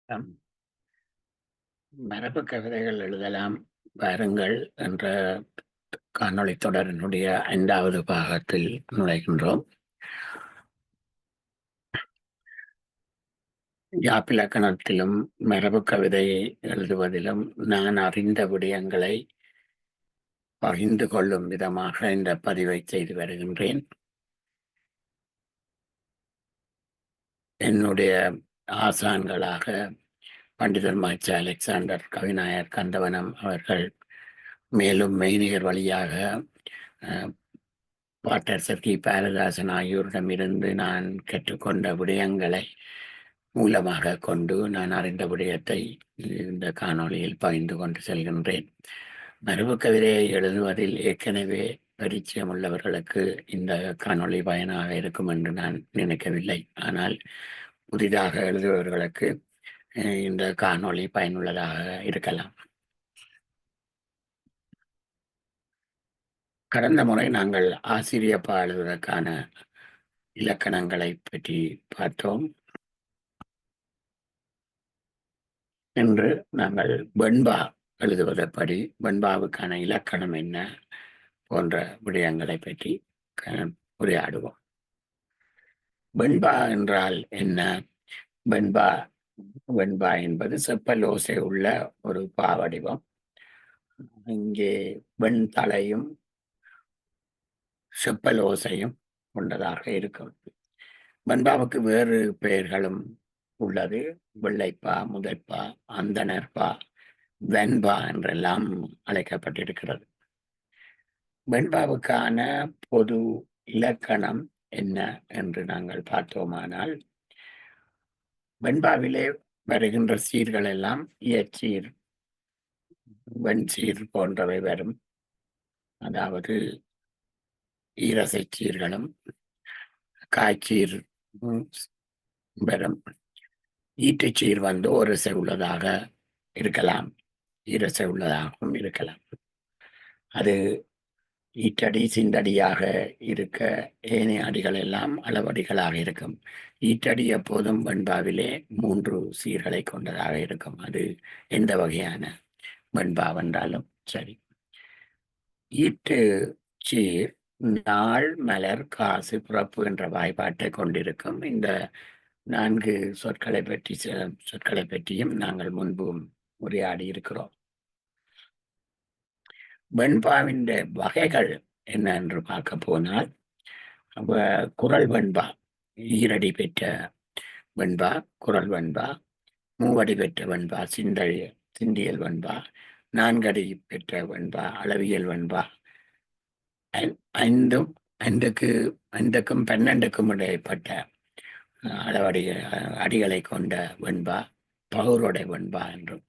அம், மரபு கவிதைகள் எழுதலாம் வாருங்கள் என்ற காணொளி தொடரினுடைய 5வது பாகத்தில் நுழைகின்றோம். யாப்பிலக்கணத்திலும் மரபு கவிதை எழுதுவதிலும் நான் அறிந்த விடயங்களை பகிர்ந்து கொள்ளும் விதமாக இந்த பதிவை செய்து வருகின்றேன். என்னுடைய ஆசான்களாக பண்டிதர் மாய்ச்ச அலெக்சாண்டர், கவிநாயர் கந்தவனம் அவர்கள், மேலும் மெய்நிகர் வழியாக பாட்டரசர் கி. பாரதிதாசன் ஆகியோரிடமிருந்து நான் கற்றுக்கொண்ட விடயங்களை மூலமாக கொண்டு நான் அறிந்த விடயத்தை இந்த காணொளியில் பகிர்ந்து கொண்டு செல்கின்றேன். மரபு கவிதையை எழுதுவதில் ஏற்கனவே பரிச்சயம் உள்ளவர்களுக்கு இந்த காணொளி பயனாக இருக்கும் என்று நான் நினைக்கவில்லை. ஆனால் புதிதாக எழுதுபவர்களுக்கு இந்த காணொளி பயனுள்ளதாக இருக்கலாம். கடந்த முறை நாங்கள் ஆசிரியப்பா எழுதுவதற்கான இலக்கணங்களை பற்றி பார்த்தோம். இன்று நாங்கள் வெண்பா எழுதுவதற்படி வெண்பாவுக்கான இலக்கணம் என்ன போன்ற விடயங்களை பற்றி உரையாடுவோம். வெண்பா என்றால் என்ன? வெண்பா வெண்பா என்பது செப்பலோசை உள்ள ஒரு பாவடிவம். இங்கே வெண்தலையும் செப்பலோசையும் கொண்டதாக இருக்கும். வெண்பாவுக்கு வேறு பெயர்களும் உள்ளது. வெள்ளைப்பா, முதற்பா, அந்தணர்பா, வெண்பா என்றெல்லாம் அழைக்கப்பட்டிருக்கிறது. வெண்பாவுக்கான பொது இலக்கணம் என்ன என்று நாங்கள் பார்த்தோமானால், வெண்பாவிலே வருகின்ற சீர்கள் எல்லாம் இயற்சீர், வெண்சீர் போன்றவை வரும். அதாவது ஈரசை சீர்களும் காய்ச்சீர் வரும். ஈட்டுச்சீர் ஒரு உள்ளதாக இருக்கலாம், ஈரசை உள்ளதாகவும் இருக்கலாம். அது ஈட்டடி சிந்தடியாக இருக்க ஏனைய அடிகள் எல்லாம் அளவடிகளாக இருக்கும். ஈட்டடி எப்போதும் வெண்பாவிலே 3 சீர்களை கொண்டதாக இருக்கும். அது எந்த வகையான வெண்பா வென்றாலும் சரி. ஈட்டு சீர் நாள், மலர், காசு, பிறப்பு என்ற வாய்ப்பாட்டை கொண்டிருக்கும். இந்த 4 சொற்களை பற்றியும் நாங்கள் முன்பும் உரையாடி இருக்கிறோம். வெண்பாவின் வகைகள் என்ன என்று பார்க்க போனால், குரல் வெண்பா, ஈரடி பெற்ற வெண்பா குரல் வெண்பா, மூவடி பெற்ற வெண்பா சிந்தியல் வெண்பா, 4 அடி பெற்ற வெண்பா அளவியல் வெண்பா, 5க்கும் 12க்கும் இடைப்பட்ட அடிகளை கொண்ட வெண்பா பகுருடை வெண்பா என்றும்,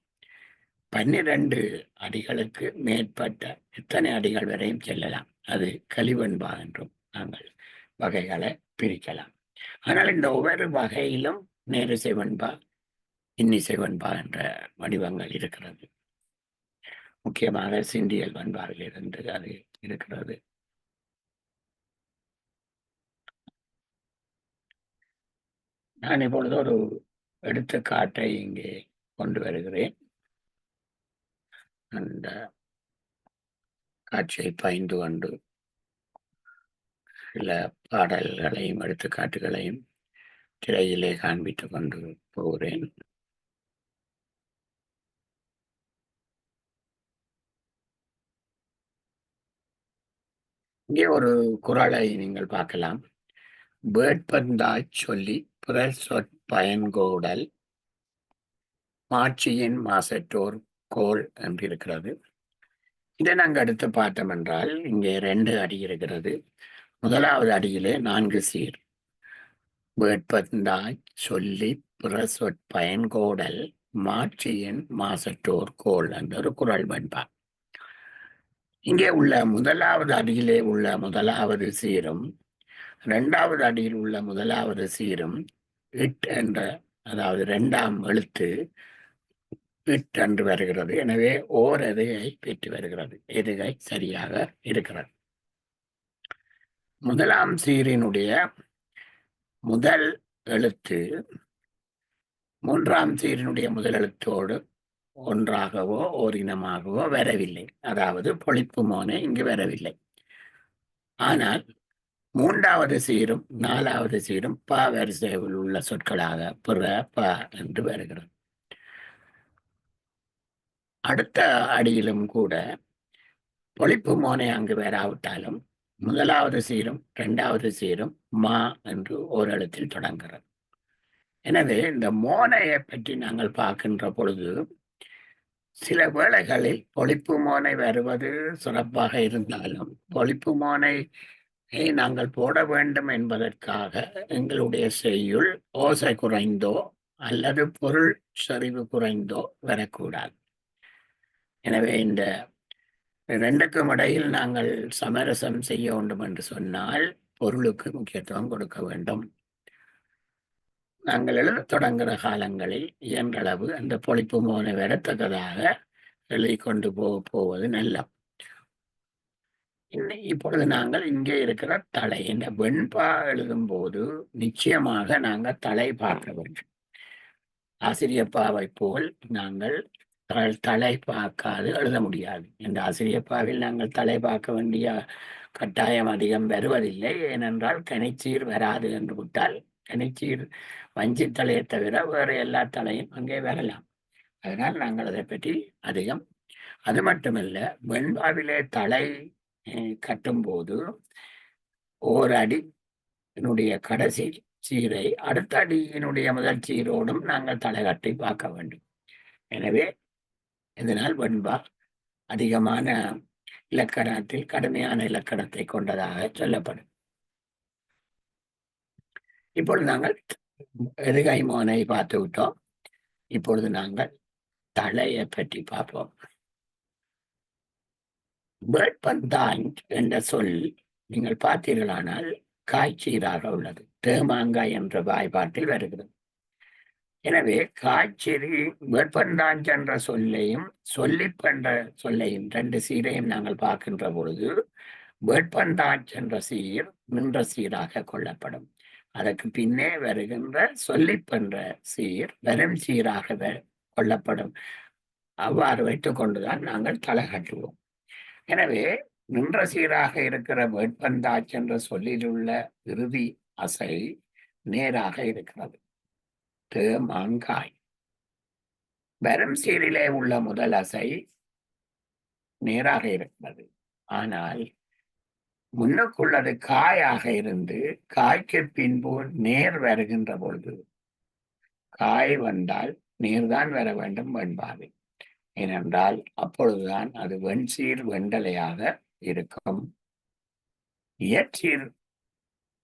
12 அடிகளுக்கு மேற்பட்ட எத்தனை அடிகள் வரையும் செல்லலாம், அது கலிவெண்பா என்றும் நாங்கள் வகைகளை பிரிக்கலாம். ஆனால் இந்த ஒவ்வொரு வகையிலும் நேரிசை வெண்பா, இன்னிசை வெண்பா என்ற வடிவங்கள் இருக்கிறது. முக்கியமாக சிந்தியல் வெண்பாவில் இருந்து அது இருக்கிறது. நான் இப்பொழுது ஒரு எடுத்துக்காட்டை இங்கே கொண்டு வருகிறேன். அந்த காட்சியை பகிர்ந்து கொண்டு சில பாடல்களையும் எடுத்துக்காட்டுகளையும் திரையிலே காண்பித்துக் கொண்டு போகிறேன். இங்கே ஒரு குறளை நீங்கள் பார்க்கலாம். வேட்பந்தாய்ச் சொல்லி பிற சொற்பயன்கோடல் மாட்சியின் மாசற்றோர் கோள் என்று இருக்கிறது. இதை நாங்கள் எடுத்து பார்த்தோம் என்றால், இங்கே 2 அடி இருக்கிறது. முதலாவது அடியிலே 4 சீர். வேட்பந்தாய்ச் சொல்லி பிற சொற்பயன்கோடல் மாட்சியின் மாசற்றோர் கோள் என்ற ஒரு குறள் வெண்பா. இங்கே உள்ள முதலாவது அடியிலே உள்ள முதலாவது சீரும் 2வது அடியில் உள்ள முதலாவது சீரும் இட் என்ற, அதாவது 2ஆம் எழுத்து இட் என்று வருகிறது. எனவே ஓர் எதுகை பெற்று வருகிறது. எதுகை சரியாக இருக்கிறது. முதலாம் சீரினுடைய முதல் எழுத்து மூன்றாம் சீரினுடைய முதலெழுத்தோடு ஒன்றாகவோ ஓரினமாகவோ வரவில்லை. அதாவது பொழிப்பு மோனை இங்கு வரவில்லை. ஆனால் மூன்றாவது சீரும் நாலாவது சீரும் ப வரிசையில் உள்ள சொற்களாக பிற ப என்று வருகிறது. அடுத்த அடியிலும் கூட பொழிப்பு மோனை அங்கு வராவிட்டாலும் முதலாவது சீரும் இரண்டாவது சீரும் மா என்று ஓரெழுத்தில் தொடங்குகிறது. எனவே இந்த மோனையை பற்றி நாங்கள் பார்க்கின்ற பொழுது சில வேளைகளில் பொழிப்பு மோனை வருவது சிறப்பாக இருந்தாலும் பொழிப்பு மோனை நாங்கள் போட வேண்டும் என்பதற்காக எங்களுடைய செய்யுள் ஓசை குறைந்தோ அல்லது பொருள் செறிவு குறைந்தோ வரக்கூடாது. எனவே இந்த இரண்டுக்கும் இடையில் நாங்கள் சமரசம் செய்ய வேண்டும் என்று சொன்னால் பொருளுக்கு முக்கியத்துவம் கொடுக்க வேண்டும். நாங்கள் எழுத தொடங்குகிற காலங்களில் இயன்றளவு அந்த பொழிப்பு மோனை வரத்தக்கதாக எழுதி கொண்டு போவது நல்ல. இப்பொழுது நாங்கள் இங்கே இருக்கிற தலை இந்த வெண்பா எழுதும் போது நிச்சயமாக நாங்கள் தலை பார்க்க வேண்டும். ஆசிரியப்பாவை போல் நாங்கள் தலை பார்க்காது எழுத முடியாது. இந்த ஆசிரியப்பாவில் நாங்கள் தலை பார்க்க வேண்டிய கட்டாயம் அதிகம் வருவதில்லை. ஏனென்றால் கனிச்சீர் வராது என்று விட்டால் கனிச்சீர் வஞ்சி தலையை தவிர வேறு எல்லா தலையும் அங்கே வரலாம். அதனால் நாங்கள் அதை பற்றி அதிகம். அது மட்டுமல்ல, வெண்பாவிலே தலை கட்டும்போது ஓர் அடியினுடைய கடைசி சீரை அடுத்த அடியினுடைய முதல் சீரோடும் நாங்கள் தலை கட்டி பார்க்க வேண்டும். எனவே இதனால் வெண்பா அதிகமான இலக்கணத்தில் கடுமையான இலக்கணத்தை கொண்டதாக சொல்லப்படும். இப்பொழுது நாங்கள் எதுகை மோனை பார்த்து விட்டோம். இப்பொழுது நாங்கள் தலையை பற்றி பார்ப்போம். வேட்பந்தான் என்ற சொல் நீங்கள் பார்த்தீர்களானால் காய்ச்சீராக உள்ளது. தேமாங்காய் என்ற வாய்ப்பாட்டில் வருகிறது. எனவே காய்ச்சீரி வேட்பந்தான் என்ற சொல்லையும் சொல்லிப்பென்ற சொல்லையும் ரெண்டு சீரையும் நாங்கள் பார்க்கின்ற பொழுது வேட்பந்தான் என்ற சீர் நின்ற சீராக கொள்ளப்படும். அதற்கு பின்னே வருகின்ற சொல்லிப்பென்ற சீர் வெறும் சீராக கொள்ளப்படும். அவ்வாறு வைத்துக் கொண்டுதான் நாங்கள் தலை கட்டுவோம். எனவே நின்ற சீராக இருக்கிற வேட்பந்தாச் என்ற சொல்லில் உள்ள இறுதி அசை நேராக இருக்கிறது. தேமாங்காய். வெறும் சீரிலே உள்ள முதல் அசை நேராக இருக்கிறது. ஆனால் முன்னுக்குள்ளது காயாக இருந்து காய்க்கு பின்பு நேர் வருகின்ற பொழுது காய் வந்தால் நேர்தான் வர வேண்டும் வெண்பாவில். ஏனென்றால் அப்பொழுதுதான் அது வெண்சீர் வெண்டலையாக இருக்கும். இயற்சீர்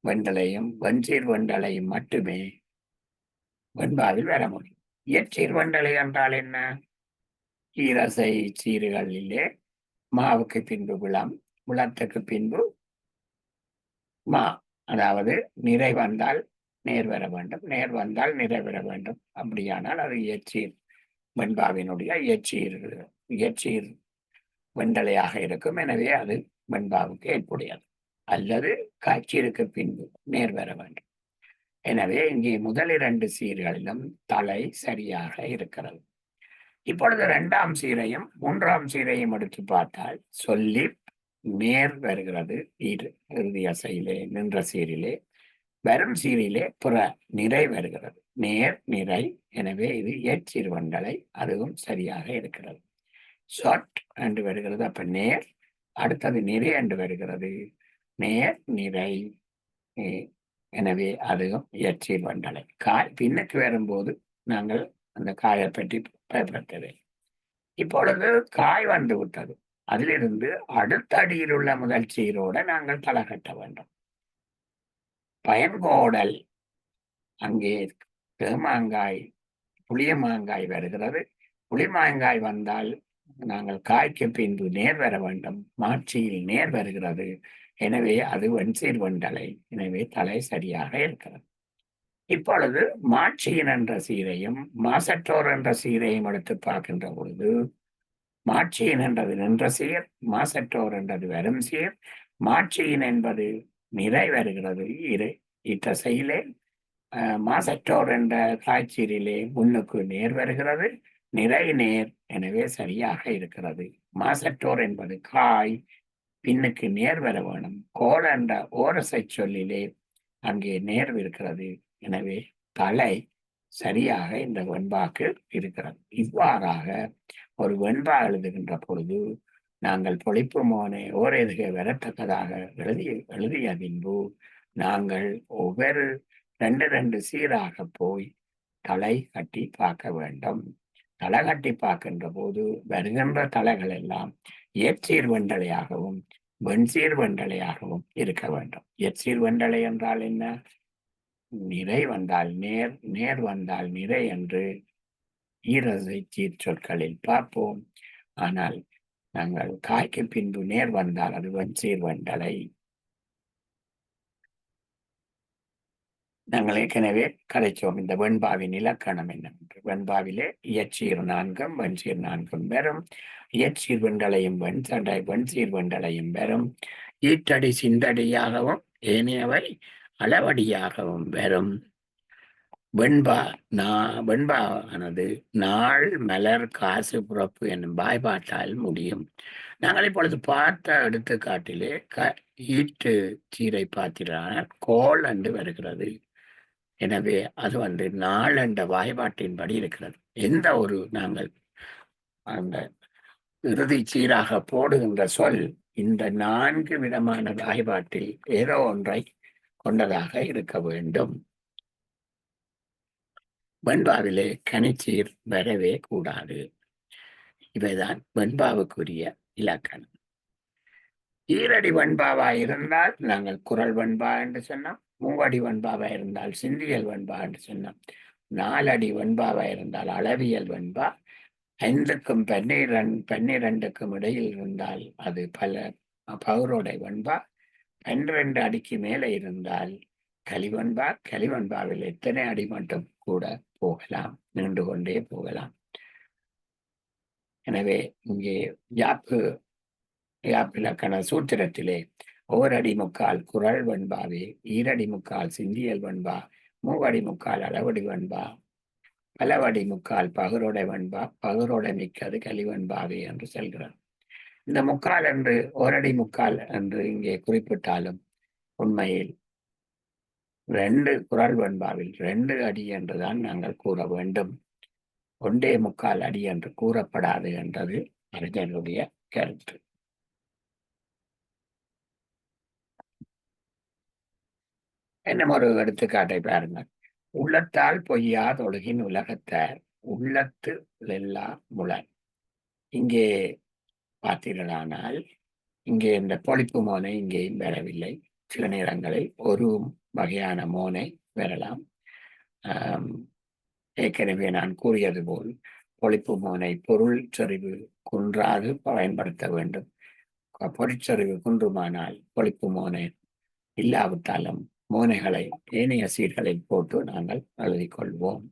வெண்டலையும் வெண்சீர் வெண்டலையும் மட்டுமே வெண்பாவில் வர முடியும். இயற்சீர் வெண்டலை என்றால் என்ன? ஈரசை சீர்களிலே மாவுக்கு பின்பு விளம், விளத்துக்கு பின்பு மா, அதாவது நிறை வந்தால் நேர் வர வேண்டும், நேர் வந்தால் நிறை வர வேண்டும். அப்படியானால் அது இயற்சீர் வெண்பாவினுடைய இயற்சீர் வெண்டலையாக இருக்கும். எனவே அது வெண்பாவுக்கு ஏற்புடையது. அல்லது காய்ச்சீருக்கு பின்பு நேர் வர வேண்டும். எனவே இங்கே முதல் இரண்டு சீர்களிலும் தலை சரியாக இருக்கிறது. இப்பொழுது இரண்டாம் சீரையும் மூன்றாம் சீரையும் எடுத்து பார்த்தால் சொல்லி நேர் வருகிறது. இறுதி அசையிலே நின்ற சீரிலே. வரும் சீரிலே புற நிறை வருகிறது. நேர் நிறை. எனவே இது ஏற்றீர் வண்டலை, அதுவும் சரியாக இருக்கிறது. சொட் என்று வருகிறது. அப்ப நேர். அடுத்தது நிறை என்று வருகிறது. நேர் நிறை. எனவே அதுவும் ஏற்றீர் வண்டலை. காய் பின்னுக்கு வரும்போது நாங்கள் அந்த காயை பற்றி பயன்படுத்தவே. இப்பொழுது காய் வந்து விட்டது. அதிலிருந்து அடுத்த அடியில் உள்ள முதல் சீரோட நாங்கள் தலை கட்ட வேண்டும். பயன்கோடல் அங்கே தேமாங்காய் புளியமாங்காய் வருகிறது. புளிமாங்காய் வந்தால் நாங்கள் காய்க்கு பின்பு நேர் வர வேண்டும். மாட்சியில் நேர் வருகிறது. எனவே அது வெண்சீர் வெண்டலை. எனவே தலை சரியாக இருக்கிறது. இப்பொழுது மாட்சியின் என்ற சீரையும் மாசற்றோர் என்ற சீரையும் எடுத்து பார்க்கின்ற பொழுது மாட்சியின் என்றது நின்ற சீர், மாசற்றோர் என்றது வரும் சீர். மாட்சியின் என்பது நிறை வருகிறது. இத்தசையிலே மாசற்றோர் என்ற காய்ச்சீரிலே முன்னுக்கு நேர் வருகிறது, நிறை நேர், எனவே சரியாக இருக்கிறது. மாசற்றோர் என்பது காய், பின்னுக்கு நேர் வர வேணும். கோல் என்ற ஓரசை சொல்லிலே அங்கே நேர் இருக்கிறது, எனவே தலை சரியாக இந்த வெண்பாக்கு இருக்கிறது. இவ்வாறாக ஒரு வெண்பா எழுதுகின்ற பொழுது நாங்கள் பொழிப்பு மோனை ஓரெதுகை வரத்தக்கதாக எழுதிய பின்பு நாங்கள் ஒவ்வொரு ரெண்டு சீராக போய் தலை கட்டி பார்க்க வேண்டும். தலை கட்டி பார்க்கின்ற போது வருகின்ற தலைகள் எல்லாம் இயற்சீர் வெண்டலையாகவும் வெண்சீர் வெண்டலையாகவும் இருக்க வேண்டும். இயற்சீர் வெண்டலை என்றால் என்ன? நிறை வந்தால் நேர், நேர் வந்தால் நிறை என்று ஈரசை சீர் சொற்களில் பார்ப்போம். ஆனால் நாங்கள் காய்க்கு பின்பு நேர் வந்தால் அது வெண்சீர் வெண்டலை. நாங்கள் ஏற்கனவே கதைச்சோம் இந்த வெண்பாவின் இலக்கணம் என்னவென்று. வெண்பாவிலே இயற்சீர் 4 வெண்சீர் 4 பெறும். இயற்சீர் வெண்டலையும் வெண்சீர் வெண்டலையும் பெறும். ஈட்டடி சிந்தடியாகவும் ஏனையவை அளவடியாகவும் பெறும். வெண்பானது நாள் மலர் காசு புறப்பு என்னும் வாய்பாட்டால் முடியும். நாங்கள் இப்பொழுது பார்த்த எடுத்துக்காட்டிலே ஈட்டு சீரை பார்த்தினால் கோல் என்று வருகிறது. எனவே அது நாள் என்ற வாய்பாட்டின்படி இருக்கிறது. எந்த ஒரு நாங்கள் அந்த இறுதி சீராக போடுகின்ற சொல் இந்த 4 விதமான வாய்பாட்டில் ஏதோ ஒன்றை கொண்டதாக இருக்க வேண்டும். வெண்பாவிலே கனிச்சீர் வரவே கூடாது. இவைதான் வெண்பாவுக்குரிய இலக்கணம். ஈரடி வெண்பாவாய் இருந்தால் நாங்கள் குரல் வெண்பா என்று சொன்னோம். மூவடி வெண்பாவாய் இருந்தால் சிந்தியல் வெண்பா என்று சொன்னோம். 4 அடி வெண்பாவாய் இருந்தால் அளவியல் வெண்பா. 5க்கும் 12க்கும் இடையில் இருந்தால் அது பகுரோடை வெண்பா. 12 அடிக்கு மேலே இருந்தால் கலிவெண்பா. கலிவெண்பாவில் எத்தனை அடி மட்டும் கூட போகலாம், நின்று கொண்டே போகலாம். எனவே இங்கே யாப்பிலக்கண சூத்திரத்திலே ஓரடி முக்கால் குரல் வெண்பாவே, ஈரடி முக்கால் சிந்தியல் வெண்பா, மூவடி முக்கால் அளவடி வெண்பா, பலவடி முக்கால் பகுரோடை வெண்பா, பகுரோடை மிக்கது கலிவெண்பாவே என்று சொல்கிறார். இந்த முக்கால் என்று ஓரடி முக்கால் என்று இங்கே குறிப்பிட்டாலும் உண்மையில் 2 குரல் வெண்பாவில் 2 அடி என்றுதான் நாங்கள் கூற வேண்டும். 1.25 அடி என்று கூறப்படாது என்றது அறிஞருடைய கருத்து. என்ன ஒரு எடுத்துக்காட்டை பாருங்கள். உள்ளத்தால் பொய்யாதொழுகின் உலகத்தார் உள்ளத்து எல்லா முளன். இங்கே பார்த்தீர்களானால் இங்கே இந்த பொழிப்பு மோனை இங்கேயும் வரவில்லை. சில நேரங்களில் ஒரு வகையான மோனை வரலாம். ஏற்கனவே நான் கூறியது போல் பொழிப்பு மோனை பொருள் செறிவு குன்றாது பயன்படுத்த வேண்டும். பொருட்செறிவு குன்றுமானால் பொழிப்பு மோனை இல்லாவிட்டாலும் மோனைகளை ஏனைய சீர்களில் போட்டு நாங்கள் எழுதி கொள்வோம்.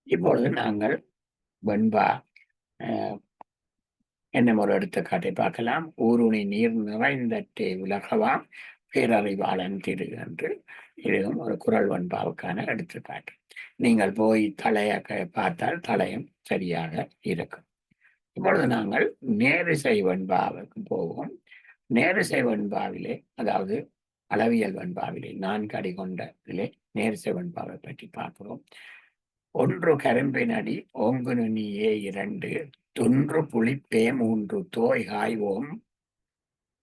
இப்பொழுது நாங்கள் வெண்பா என்ன ஒரு எடுத்துக்காட்டை பார்க்கலாம். ஊருணி நீர் நிறைந்தட்டே உலகவாம் பேரறிவாளன் திரு என்று இதுவும் ஒரு குரல் வெண்பாவுக்கான எடுத்துக்காட்டு. நீங்கள் போய் தலையை பார்த்தால் தலையும் சரியாக இருக்கும். இப்பொழுது நாங்கள் நேரிசை வெண்பாவுக்கு போவோம். நேரிசை வெண்பாவிலே, அதாவது அளவியல் வெண்பாவிலே 4 அடி கொண்டதிலே நேரிசை வெண்பாவை பற்றி பார்க்கிறோம். 1 கரும்பின் அடி ஓங்கு நுனியே 2 தொன்று புளிப்பே 3 தோய்காய் ஓம்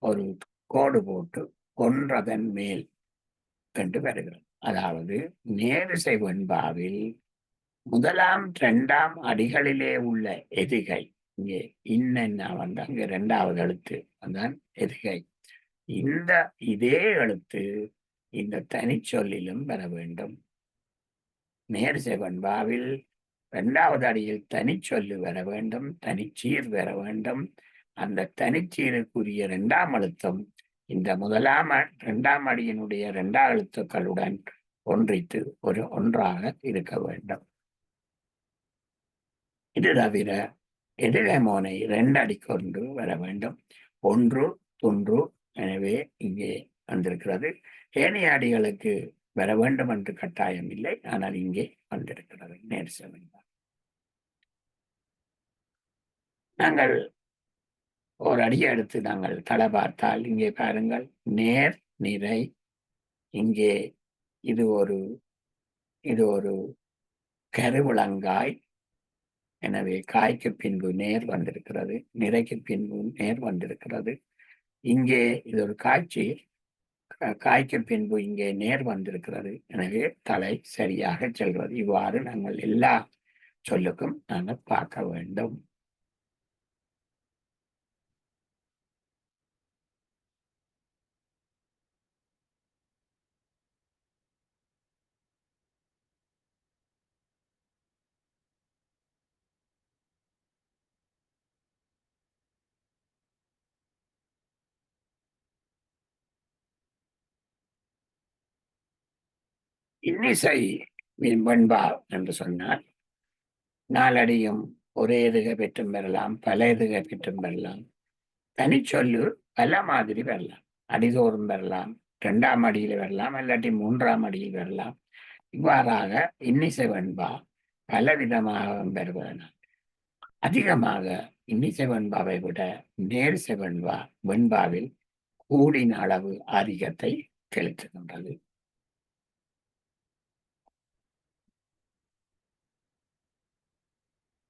ஒரு கோடு போட்டு கொன்றதன் மேல் என்று வருகிறது. அதாவது நேரிசை வெண்பாவில் 1ஆம் 2ஆம் அடிகளிலே உள்ள எதுகை இங்கே இன்னென்ன வந்து அங்கே 2வது எழுத்து அதான் எதுகை. இதே எழுத்து இந்த தனிச்சொல்லிலும் வர வேண்டும். நேரிசை வெண்பாவில் 2வது அடியில் தனிச்சொல்லு வர வேண்டும், தனிச்சீர் வர வேண்டும். அந்த தனிச்சீருக்குரிய 2ஆம் எழுத்தும் இந்த 2ஆம் அடியினுடைய 2ஆம் எழுத்துக்களுடன் ஒன்றித்து ஒன்றாக இருக்க வேண்டும். இது தவிர எதிர்கை மோனை 2 அடி கொண்டு வர வேண்டும். 1 தொன்று. எனவே இங்கே வந்திருக்கிறது. ஏனைய அடிகளுக்கு வர வேண்டும் என்று கட்டாயம் இல்லை, ஆனால் இங்கே வந்திருக்கிறது நேர் செவன்பா. நாங்கள் ஒரு அடியை எடுத்து நாங்கள் தலை பார்த்தால் இங்கே பாருங்கள், நேர் நிறை. இங்கே இது ஒரு கருவிளங்காய். எனவே காய்க்கு பின்பு நேர் வந்திருக்கிறது, நிறைக்கு பின்பு நேர் வந்திருக்கிறது. இங்கே இது ஒரு காய்ச்சி, காய்க்கு பின்பு இங்கே நேர் வந்திருக்கிறது. எனவே தலை சரியாக செல்வது. இவ்வாறு நாங்கள் எல்லா சொல்லுக்கும் நாங்கள் பார்க்க வேண்டும். இன்னிசை வெண்பா என்று சொன்னால் நாலடியும் ஒரே எதுக பெற்றும் பெறலாம், பல எதுக பெற்றும் பெறலாம். தனிச்சொல்லு பல மாதிரி வரலாம். அடிதோறும் வரலாம், 2ஆம் அடியில் வரலாம், இல்லாட்டி 3ஆம் அடியில் வரலாம். இவ்வாறாக இன்னிசை வெண்பா பலவிதமாக பெறுவதனால் அதிகமாக இன்னிசை வெண்பாவை விட நேரிசை வெண்பாவில் கூடின அளவு ஆதிக்கத்தை செலுத்துகின்றது.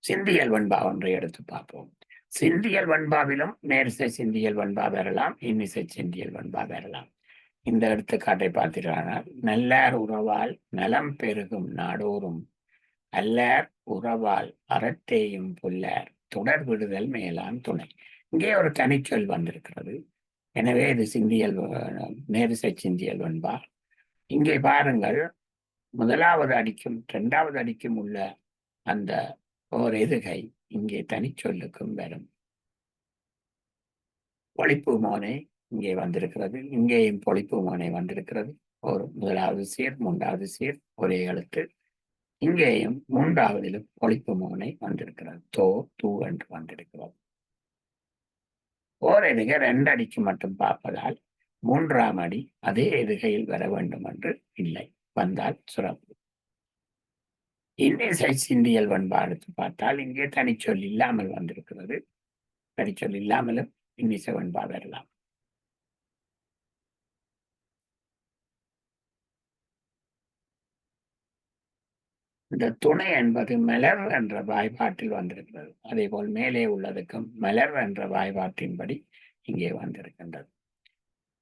சிந்தியல் வெண்பா ஒன்றை எடுத்து பார்ப்போம். சிந்தியல் வெண்பாவிலும் நேரிசை சிந்தியல் வெண்பா வரலாம், இன்னிசை சிந்தியல் வெண்பா வரலாம். இந்த எடுத்துக்காட்டை பார்த்தீர்களானால், நல்லார் உறவால் நலம் பெருகும் நாடோறும் அல்லர் உறவால் அறத்தேயும் புல்லார் தொடர் விடுதல் மேலான் துணை. இங்கே ஒரு தனிச்சொல் வந்திருக்கிறது. எனவே இது சிந்தியல் நேரிசை சிந்தியல் வெண்பா. இங்கே பாருங்கள், முதலாவது அடிக்கும் 2ஆவது அடிக்கும் உள்ள அந்த ஓர் எதுகை இங்கே தனிச்சொல்லுக்கும் வரும். பொழிப்பு மோனை இங்கே வந்திருக்கிறது, இங்கேயும் பொழிப்பு மோனை வந்திருக்கிறது. ஒரு முதலாவது சீர் 3ஆவது சீர் ஒரே எழுத்து. இங்கேயும் 3ஆவதிலும் பொழிப்பு மோனை வந்திருக்கிறது. தோ தூ என்று வந்திருக்கிறது. ஓர் எதுகை 2 அடிக்கு மட்டும் பார்ப்பதால் 3ஆம் அடி அதே எதுகையில் வர வேண்டும் என்று இல்லை, வந்தால் சிறப்பு. இன்னிசை சிந்தியல் வெண்பா எடுத்து பார்த்தால் இங்கே தனிச்சொல் இல்லாமல் வந்திருக்கிறது. தனிச்சொல் இல்லாமலும் இன்னிசை வெண்பா வரலாம். இந்த துணை என்பது மலர் என்ற வாய்பாட்டில் வந்திருக்கிறது. அதே போல் மேலே உள்ளதுக்கும் மலர் என்ற வாய்பாட்டின்படி இங்கே வந்திருக்கின்றது.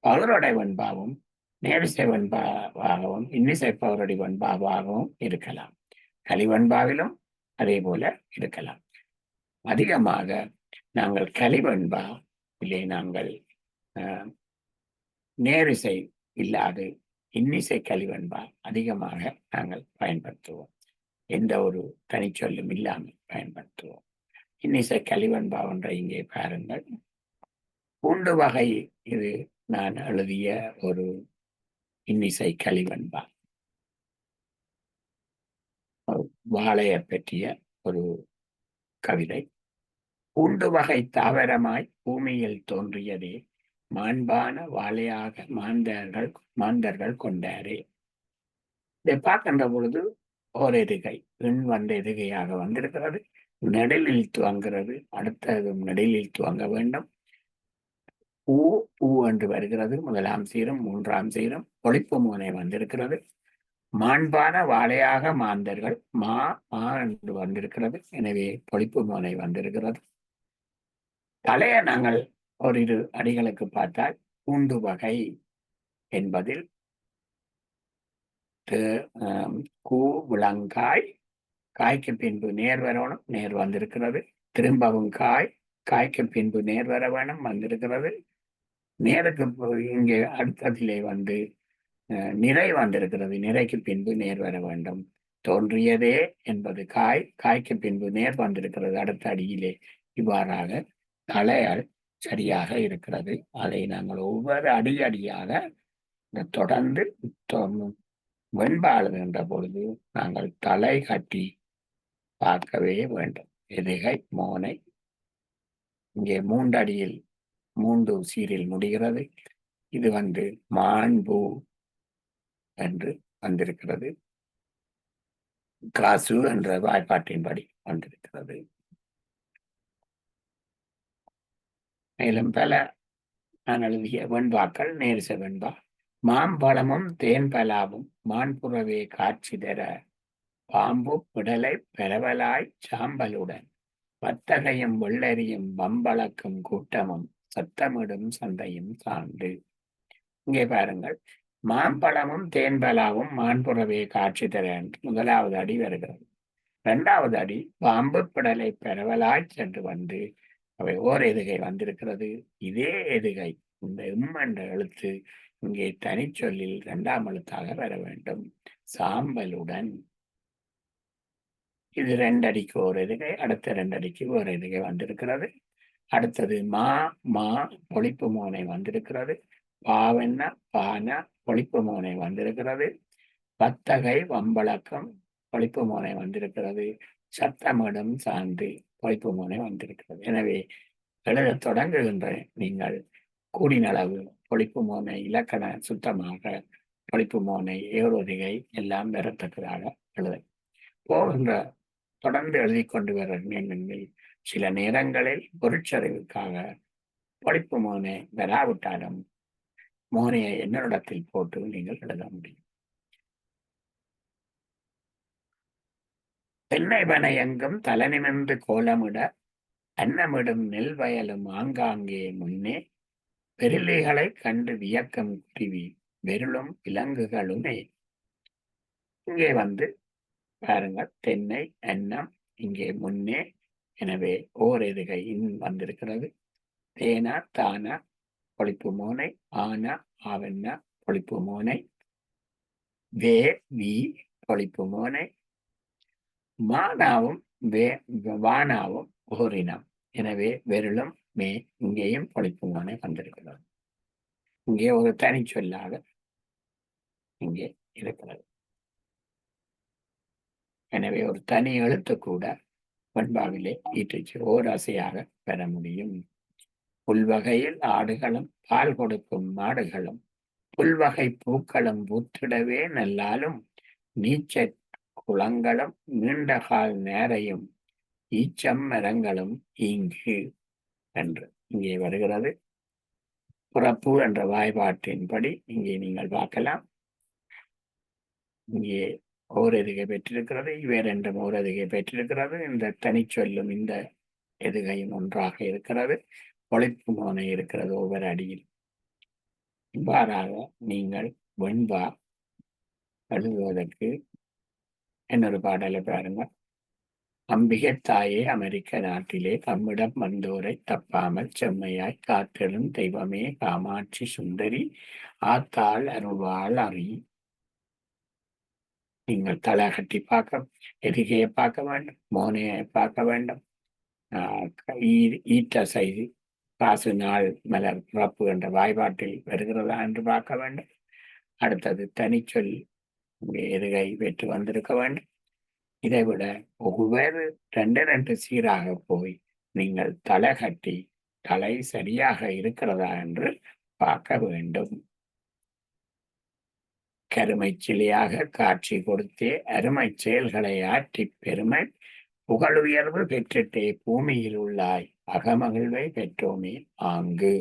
பகரொடை வெண்பாவும் நேரிசை வெண்பாவாகவும் இன்னிசை பகரொடி வெண்பாவாகவும் இருக்கலாம். கலிவெண்பாவிலும் அதே போல இருக்கலாம். அதிகமாக நாங்கள் கலிவெண்பா இல்லை, நாங்கள் நேரிசை இல்லாது இன்னிசை கலிவெண்பா அதிகமாக நாங்கள் பயன்படுத்துவோம். எந்த ஒரு தனிச்சொல்லும் இல்லாமல் பயன்படுத்துவோம். இன்னிசை கலிவெண்பா ஒன்றை இங்கே பாருங்கள். பூண்டு வகை இது நான் எழுதிய ஒரு இன்னிசை கலிவெண்பா. வாழையை பற்றிய ஒரு கவிதை. பூண்டு வகை தாவரமாய் பூமியில் தோன்றியதே மாண்பான வாழையாக மாந்தர்கள் கொண்டாரே. இதை பார்க்கின்ற பொழுது ஓர் எதுகை எண் வந்த எதுகையாக வந்திருக்கிறது. நெடலில் துவங்குகிறது, அடுத்ததும் நெடலில் துவங்க வேண்டும். பூ பூ என்று வருகிறது. 1ஆம் சீரும் 3ஆம் சீரும் பொழிப்பு மோனை வந்திருக்கிறது. மாண்பான வாழையாக மாந்தர்கள் மா என்று வந்திருக்கிறது. எனவே பொழிப்பு மோனை வந்திருக்கிறது. தலைய நாங்கள் ஓரிரு அடிகளுக்கு பார்த்தால் பூண்டு வகை என்பதில் கூ விளங்காய், காய்க்கு பின்பு நேர் வரணும், நேர் வந்திருக்கிறது. திரும்பவும் காய்க்கு பின்பு நேர் வர வேணும், வந்திருக்கிறது. நேருக்கு இங்கே அடுத்ததிலே வந்து நிறை வந்திருக்கிறது. நிறைக்கு பின்பு நேர் வர வேண்டும். தோன்றியதே என்பது காய்க்கு பின்பு நேர் வந்திருக்கிறது அடுத்த அடியிலே. இவ்வாறாக தலையால் சரியாக இருக்கிறது. அதை நாங்கள் ஒவ்வொரு அடியாக தொடர்ந்து வெண்பாளுகின்ற பொழுது நாங்கள் தலை கட்டி பார்க்கவே வேண்டும். எதுகை மோனை இங்கே 3 அடியில் 3 சீரில் முடிகிறது. இது மாண்பு என்று வந்திருக்கிறது. காசு என்ற வாய்ப்பாட்டின்படி வந்திருக்கிறது. மேலும் பல நான் எழுதிய வெண்பாக்கள் நேரிச வெண்பா. மாம்பழமும் தேன்பலாவும் மாண்புறவே காட்சி தர பாம்பு பிடலை பரவலாய் சாம்பலுடன் வத்தகையும் வெள்ளரியும் வம்பளக்கும் கூட்டமும் சத்தமிடும் சந்தையும் சார்ந்து. இங்கே பாருங்கள், மாம்பழமும் தேன்பலாவும் மாண்புறவே காட்சி தர என்று முதலாவது அடி வருகிறது. இரண்டாவது அடி பாம்பு பிடலை பரவலாய் சென்று அவை ஓர் எதுகை வந்திருக்கிறது. இதே எதுகை இந்த என்ற எழுத்து இங்கே தனிச்சொல்லில் இரண்டாம் எழுத்தாக வர வேண்டும். சாம்பலுடன். இது 2 அடிக்கு ஒரு எதுகை, அடுத்த 2 அடிக்கு ஒரு எதுகை வந்திருக்கிறது. அடுத்தது மா பொழிப்பு மோனை வந்திருக்கிறது. பாவென்ன பான பொழிப்பு மோனை வந்திருக்கிறது. வத்தகை வம்பளக்கம் பொழிப்பு மோனை வந்திருக்கிறது. சத்தமிடும் சான்று பொழிப்பு மோனை வந்திருக்கிறது. எனவே எழுத தொடங்குகின்ற நீங்கள் கூடினளவு பொழிப்பு மோனை இலக்கண சுத்தமாக பொழிப்பு மோனை ஏறுவதிகை எல்லாம் பெறத்தக்கதாக எழுத போகின்ற தொடர்ந்து எழுதி கொண்டு வர நீங்கள் சில நேரங்களில் பொருட்சறிவுக்காக பொழிப்பு மோனை வராவிட்டாலும் மோனையை என்னிடத்தில் போட்டு நீங்கள் எழுத முடியும். தென்னை வனை எங்கும் தலைநிமிர்ந்து கோலமிட அன்னமிடும் நெல் வயலும் ஆங்காங்கே முன்னே பெருளிகளை கண்டு வியக்கம் குருவி வெருளும் விலங்குகளுமே. இங்கே பாருங்கள், தென்னை அன்னம் இங்கே முன்னே. எனவே ஓர் எதுகை வந்திருக்கிறது. தேனா தானா பொழிப்பு மோனை, ஆனா ஆவென்னா பொழிப்பு மோனை, வே வி பொழிப்பு மோனை, மானாவும் வானாவும் ஓரினம். எனவே வெருளும் மே இங்கேயும் பொழிப்பு மோனை வந்திருக்கிறது. இங்கே ஒரு தனி சொல்லாக இங்கே இருக்கிறது. எனவே ஒரு தனி எழுத்து கூட வெண்பாவிலே ஈட்டுச்சு ஓராசையாக பெற முடியும். புல்வகையில் ஆடுகளும் பால் கொடுக்கும் மாடுகளும் புல்வகை பூக்களும் பூத்திடவே நல்லாலும் நீச்ச குளங்களும் நீண்டகால் நேரையும் ஈச்சம் மரங்களும் இங்கு என்று இங்கே வருகிறது. புறப்பு என்ற வாய்பாட்டின்படி இங்கே நீங்கள் பார்க்கலாம். இங்கே ஓரெதுகை பெற்றிருக்கிறது, இவை ரெண்டும் ஓரெதுகை பெற்றிருக்கிறது. இந்த தனிச்சொல்லும் இந்த எதுகையும் ஒன்றாக இருக்கிறது. பொழிப்பு மோனை இருக்கிறது ஒவ்வொரு அடியில். இவ்வாறாக நீங்கள் வெண்பா எழுதுவதற்கு இன்னொரு பாடலை பாருங்கள். அம்பிகை தாயே அமெரிக்க நாட்டிலே தம்மிடம் வந்தோரை தப்பாமல் செம்மையாய் காத்திடும் தெய்வமே காமாட்சி சுந்தரி ஆத்தாள் அருள்வாள் அறி. நீங்கள் தலை கட்டி பார்க்க, எதுகையை பார்க்க வேண்டும், மோனையை பார்க்க வேண்டும், ஈட்ட செய்து காசு நாள் மலர் பிறப்பு என்ற வாய்பாட்டில் வருகிறதா என்று பார்க்க வேண்டும். அடுத்தது தனிச்சொல் எதுகை பெற்று வந்திருக்க வேண்டும். இதைவிட ஒவ்வொரு 2 சீராக போய் நீங்கள் தலை கட்டி தலை சரியாக இருக்கிறதா என்று பார்க்க வேண்டும். கருமை சிலையாக காட்சி கொடுத்தே அருமை செயல்களை ஆற்றி பெருமை புகழுயர்வு பெற்றுட்டே பூமியில் உள்ளாய் அகமகிழ்வை பெற்றோமே ஆங்கு.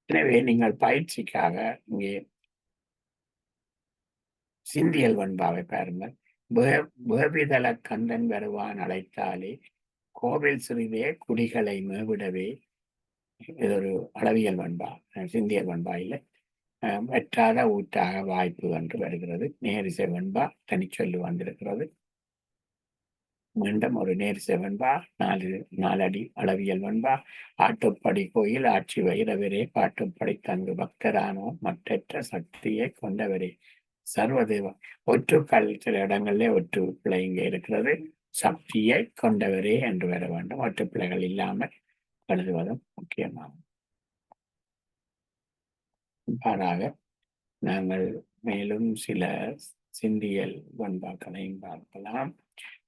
எனவே நீங்கள் பயிற்சிக்காக இங்கே சிந்தியல் வெண்பாவை பாருங்கள். வேவிதள கந்தன் வருவான் அழைத்தாலே கோவில் சிறிதே குடிகளை மேவிடவே. இது ஒரு அளவியல் வெண்பா, சிந்தியல் வெண்பா இல்லை. வெற்றாத ஊற்றாக வாய்ப்பு என்று வருகிறது. நேரிசை வெண்பா தனிச்சொல்லு வந்திருக்கிறது. மீண்டும் ஒரு நேரிசை வெண்பா, 4 அடி அளவியல் வெண்பா. ஆட்டுப்படி கோயில் ஆட்சி வைரவரே பாட்டுப்படி தங்கு பக்தரானோ மற்றற்ற சக்தியை கொண்டவரே சர்வதேவம். ஒற்றுக்கள் சில இடங்களிலே ஒற்று பிள்ளை இங்கே இருக்கிறது. சக்தியை கொண்டவரே என்று வர வேண்டும். ஒற்று பிள்ளைகள் இல்லாமல் எழுதுவதும் முக்கியமாகும். இவ்வாறாக நாங்கள் மேலும் சில சிந்தியல் வெண்பாக்களையும் பார்க்கலாம்.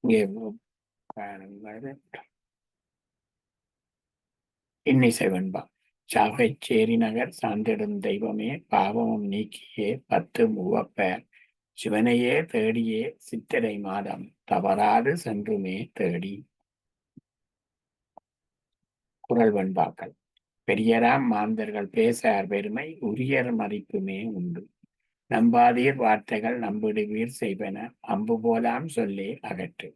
இங்கே இன்னிசை வெண்பா. சாகைச் சேரி நகர் சார்ந்திடும் தெய்வமே பாவமும் நீக்கியே பத்து மூவப்ப சிவனையே தேடியே சித்திரை மாதம் தவறாது சென்றுமே தேடி. குறள் வெண்பாக்கள். பெரியராம் மாந்தர்கள் பேசார் பெருமை உரியர் மதிப்புமே உண்டு. நம்பாதீர் வார்த்தைகள் நம்பிடுவீர் செய்வன அம்பு போலாம் சொல்லே அகற்று.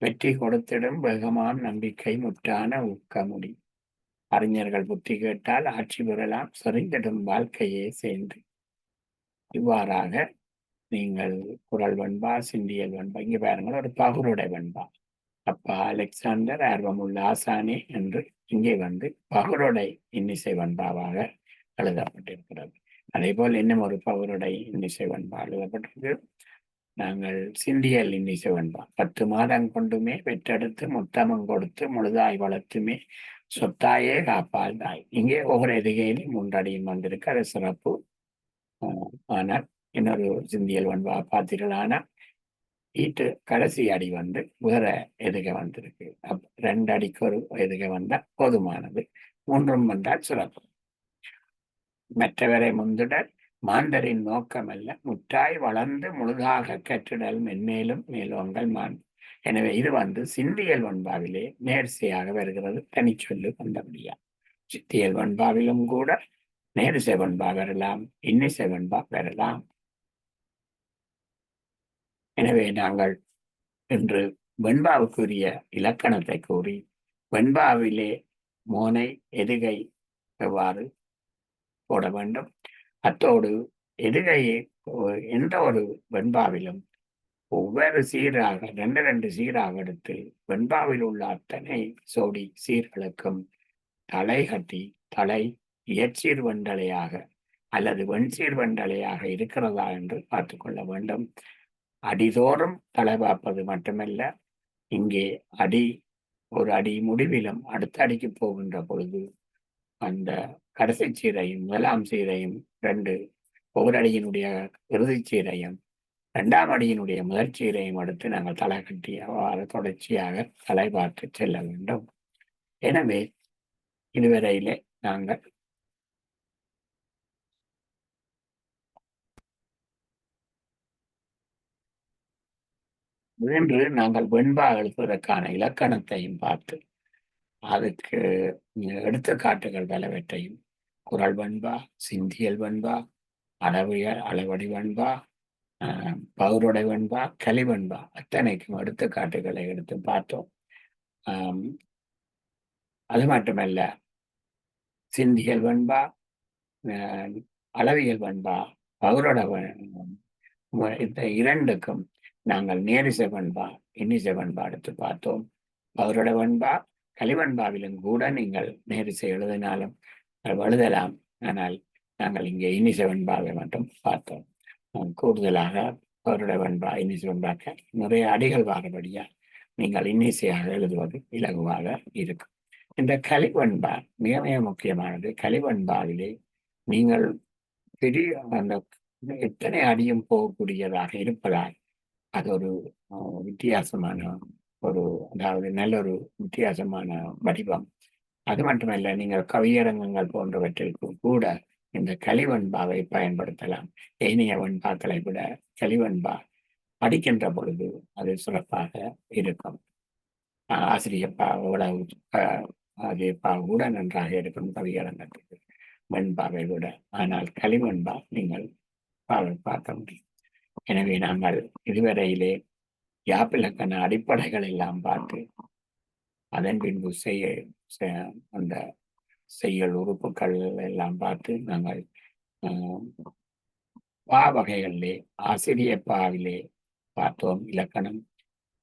வெற்றி கொடுத்திடும் வேகமாம் நம்பிக்கை முற்றான ஊக்கமுடி. அறிஞர்கள் புத்தி கேட்டால் ஆட்சி பெறலாம் செறிந்திடும் வாழ்க்கையே சேர்ந்து. இவ்வாறாக நீங்கள் குறள் வெண்பா, சிந்தியல் வெண்பா, இங்கே பாருங்கள் ஒரு பகுருடை வெண்பா. அப்பா அலெக்சாண்டர் ஆர்வமுள்ள ஆசானே என்று இங்கே பகுருடை இன்னிசை வெண்பாவாக எழுதப்பட்டிருக்கிறது. அதே போல் இன்னும் ஒரு பகுருடை இன்னிசை வெண்பா எழுதப்பட்டிருக்கு. நாங்கள் சிந்தியல் இன்னிசை வெண்பா. 10 மாதம் கொண்டுமே பெற்றெடுத்து முத்தமம் கொடுத்து முழுதாய் வளர்த்துமே சொத்தாயே காப்பால் தாய். இங்கே ஒவ்வொரு எதுகையிலும் 3 அடியும் வந்திருக்கு. அது சிறப்பு. ஆனால் இன்னொரு சிந்தியல் வெண்பா பார்த்தீர்களான ஈட்டு கடைசி அடி வேற எதுகை வந்திருக்கு. 2 அடிக்கு ஒரு எதுகை வந்தால் போதுமானது. 3 வந்தால் சிறப்பு. மற்றவரை முந்துடல் மாந்தரின் நோக்கமல்ல முற்றாய் வளர்ந்து முழுதாக கற்றிடல் மென்மேலும் மேலோங்கள் மான். எனவே இது சிந்தியல் வெண்பாவிலே நேர்சையாக வருகிறது. தனிச்சொல்லு கொண்டபடியா. சித்தியல் வெண்பாவிலும் கூட நேரிசை வெண்பா வரலாம், இன்னிசை வெண்பா வரலாம். எனவே நாங்கள் இன்று வெண்பாவுக்குரிய இலக்கணத்தை கூறி வெண்பாவிலே மோனை எதுகை எவ்வாறு போட வேண்டும், அத்தோடு எதுகையை எந்த ஒரு வெண்பாவிலும் ஒவ்வொரு சீராக 2 சீராக எடுத்து வெண்பாவில் உள்ள அத்தனை சோடி சீர்களுக்கும் தலை கட்டி தலை இயற்சீர் வெண்டலையாக அல்லது வெண்சீர் வெண்டலையாக இருக்கிறதா என்று பார்த்து கொள்ள வேண்டும். அடிதோறும் தலை பார்ப்பது மட்டுமல்ல, இங்கே ஒரு அடி முடிவிலும் அடுத்த அடிக்கு போகின்ற பொழுது அந்த கடைசி சீரையும் முதலாம் சீரையும் ஒவ்வொரு அடியினுடைய இறுதி சீரையும் 2ஆம் அடியினுடைய முதல் சீரையும் அடுத்து நாங்கள் தலை கட்டி அவ்வாறு தொடர்ச்சியாக தலை பார்த்து செல்ல வேண்டும். எனவே இதுவரையிலே நாங்கள் வெண்பா எழுப்புவதற்கான இலக்கணத்தையும் பார்த்து அதுக்கு எடுத்துக்காட்டுகள் பலவற்றையும் குறள் வெண்பா, சிந்தியல் வெண்பா, அளவடி வெண்பா, பகுருடை வெண்பா, கலிவெண்பா அத்தனைக்கும் எடுத்துக்காட்டுகளை எடுத்து பார்த்தோம். அது மட்டுமல்ல, சிந்தியல் வெண்பா, அளவியல் வெண்பா, பகுருட இந்த 2க்கும் நாங்கள் நேரிசை வெண்பா, இன்னிசை வெண்பா எடுத்து பார்த்தோம். பகுருட வெண்பா, கலிவெண்பாவிலும் கூட நீங்கள் நேரிசை எழுதினாலும் எழுதலாம். ஆனால் நாங்கள் இங்கே இன்னிசை வெண்பாவை மட்டும் பார்த்தோம். கூடுதலாக பகுருட வெண்பா, இன்னிசை வெண்பாக்க நிறைய அடிகள் வாரபடியா நீங்கள் இன்னிசையாக எழுதுவது இலகுவாக இருக்கும். இந்த கலிவெண்பா மிக மிக முக்கியமானது. கலிவெண்பாவிலே நீங்கள் பெரிய அந்த எத்தனை அடியும் போகக்கூடியதாக இருப்பதால் அது ஒரு வித்தியாசமான அதாவது நல்ல ஒரு வித்தியாசமான வடிவம். அது மட்டுமல்ல, நீங்கள் கவியரங்கங்கள் போன்றவற்றிற்கு கூட இந்த கலிவெண்பாவை பயன்படுத்தலாம். ஏனைய வெண்பாக்களை விட கலிவெண்பா படிக்கின்ற பொழுது அது சிறப்பாக இருக்கும். ஆசிரியப்பா கூட நன்றாக இருக்கும் கவியரங்கத்துக்கு வெண்பாவை விட. ஆனால் கலிவெண்பா நீங்கள் பார்க்க முடியும். எனவே நாங்கள் இதுவரையிலே யாப்பிலக்கண அடிப்படைகள் எல்லாம் பார்த்து அதன் பின்பு அந்த செய்யுள் உறுப்புகள் எல்லாம் பார்த்து நாங்கள் பா வகைகளிலே ஆசிரியப்பாவிலே பார்த்தோம் இலக்கணம்.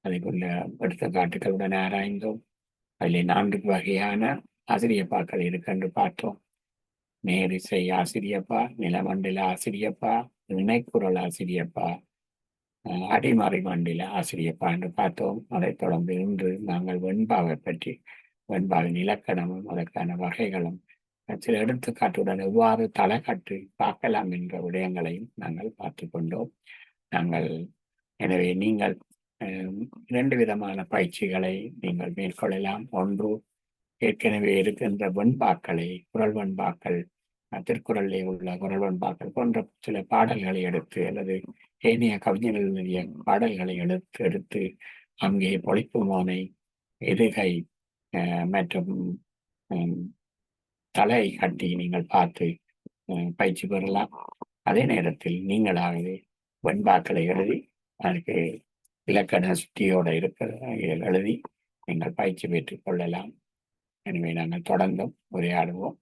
அதேபோல எடுத்துக்காட்டுகளுடன் ஆராய்ந்தோம். அதிலே 4 வகையான ஆசிரியப்பாக்கள் இருக்கென்று பார்த்தோம். நேரிசை ஆசிரியப்பா, நிலமண்டல ஆசிரியப்பா, இணைக்குறள் ஆசிரியப்பா, அடிமறை மண்டல ஆசிரியப்பா என்று பார்த்தோம். அதைத் தொடர்ந்து இன்று நாங்கள் வெண்பாவை பற்றி, வெண்பாவின் இலக்கணமும் அதற்கான வகைகளும் சில எடுத்துக்காட்டுடன் எவ்வாறு தலை கட்டி பார்க்கலாம் என்ற விடயங்களையும் நாங்கள் பார்த்து கொண்டோம். எனவே நீங்கள் 2 விதமான பயிற்சிகளை நீங்கள் மேற்கொள்ளலாம். ஒன்று, ஏற்கனவே இருக்கின்ற வெண்பாக்களை, குறள் வெண்பாக்கள், திருக்குறளிலே உள்ள குறள் வெண்பாக்கள் போன்ற சில பாடல்களை எடுத்து அல்லது ஏனைய கவிஞர்களுடைய பாடல்களை எடுத்து எடுத்து அங்கே பொழிப்பு மோனை, எதுகை மற்றும் தலை கட்டி நீங்கள் பார்த்து பயிற்சி பெறலாம். அதே நேரத்தில் நீங்களாகவே வெண்பாக்களை எழுதி அதற்கு இலக்கண சுத்தியோடு இருக்கிற எழுதி நீங்கள் பயிற்சி பெற்றுக் கொள்ளலாம். எனவே நாங்கள் தொடர்ந்தும் உரையாடுவோம்.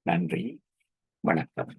நன்றி, வணக்கம்.